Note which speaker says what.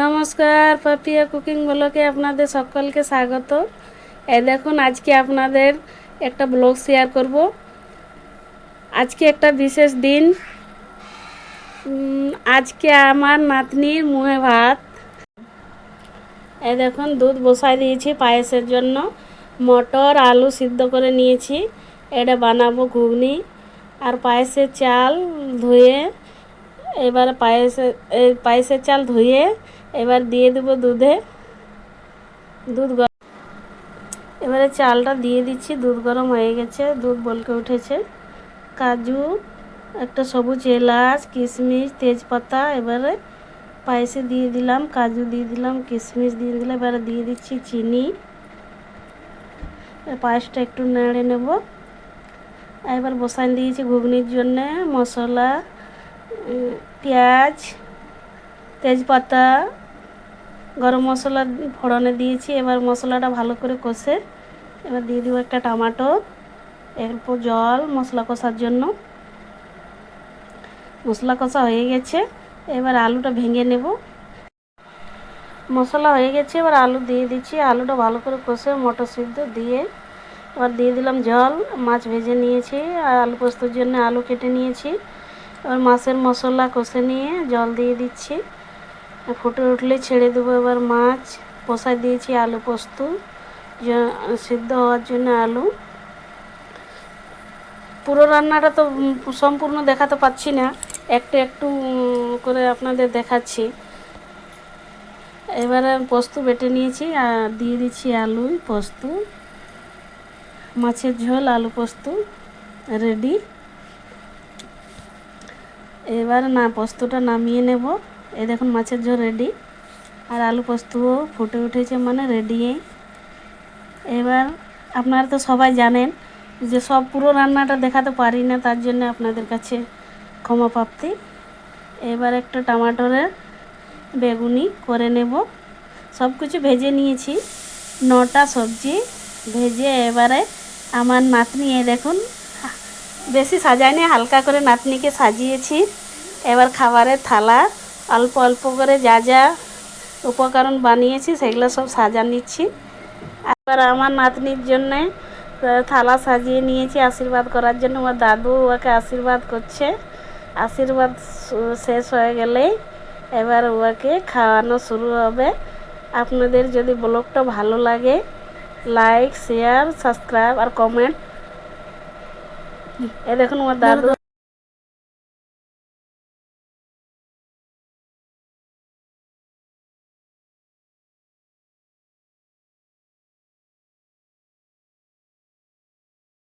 Speaker 1: নমস্কার, পাপিয়া কুকিং ব্লগে আপনাদের সকলকে স্বাগত। এই দেখুন, আজকে আপনাদের একটা ব্লগ শেয়ার করব। আজকে একটা বিশেষ দিন। আজকে আমার নাতনির মুখে ভাত। এই দেখুন, দুধ বসাই দিয়েছি পায়েসের জন্য। মটর আলু সিদ্ধ করে নিয়েছি, এটা বানাবো ঘুগনি। আর পায়েসের চাল ধুয়ে এবার পায়েসের চাল ধুয়ে এবার দিয়ে দেবো দুধে। এবারে চালটা দিয়ে দিচ্ছি। দুধ গরম হয়ে গেছে, দুধ বলকে উঠেছে। কাজু, একটা সবুজ এলাচ, কিশমিশ, তেজপাতা এবারে পায়েসে দিয়ে দিলাম। কাজু দিয়ে দিলাম, কিশমিশ দিয়ে দিলাম। এবারে দিয়ে দিচ্ছি চিনি। পায়েসটা একটু নেড়ে নেব। এবার বসাই দিয়েছি ঘুগনির জন্যে মশলা, পেঁয়াজ, তেজপাতা, গরম মশলা ফোড়নে দিয়েছি। এবার মশলাটা ভালো করে কষে এবার দিয়ে দিব একটা টমেটো, এরপর জল মশলা কষার জন্য। মশলা কষা হয়ে গেছে, এবার আলুটা ভেঙে নেব। মশলা হয়ে গেছে, এবার আলু দিয়ে দিচ্ছি। আলুটা ভালো করে কষে মটর সিদ্ধ দিয়ে এবার দিয়ে দিলাম জল। মাছ ভেজে নিয়েছি আর আলু পোস্তর জন্য আলু কেটে নিয়েছি। এবার মাছের মশলা কষে নিয়ে জল দিয়ে দিচ্ছি। ফুটে উঠলে ছেড়ে দেবো। এবার মাছ কষাই দিয়েছি আলু পোস্ত সিদ্ধ হওয়ার জন্য আলু। পুরো রান্নাটা তো সম্পূর্ণ দেখাতে পাচ্ছি না, একটু একটু করে আপনাদের দেখাচ্ছি। এবারে পোস্ত বেটে নিয়েছি আর দিয়ে দিচ্ছি আলু পোস্ত। মাছের ঝোল আলু পোস্ত রেডি। এবার পোস্তটা নামিয়ে নেব। এই দেখুন মাছের ঝোল রেডি আর আলু পোস্তও ফুটে উঠেছে, মানে রেডি। এবার আপনারা তো সবাই জানেন যে সব পুরো রান্নাটা দেখাতে পারি না, তার জন্য আপনাদের কাছে ক্ষমা প্রার্থী। এবার একটা টমাটোরের বেগুনি করে নেব। সব কিছু ভেজে নিয়েছি, 9টা সবজি ভেজে। এবারে আমার নাতনি, দেখুন বেশি সাজাইনি, হালকা করে নাতনিকে সাজিয়েছি। এবার খাবারের থালা অল্প অল্প করে যা যা উপকরণ বানিয়েছি সেগুলো সব সাজা নিচ্ছি। এবার আমার নাতনির জন্যে থালা সাজিয়ে নিয়েছি আশীর্বাদ করার জন্য। আমার দাদু ওকে আশীর্বাদ করছে। আশীর্বাদ শেষ হয়ে গেলেই এবার ওকে খাওয়ানো শুরু হবে। আপনাদের যদি ব্লগটা ভালো লাগে, লাইক, শেয়ার, সাবস্ক্রাইব আর কমেন্ট। দেখুন আমার দাদু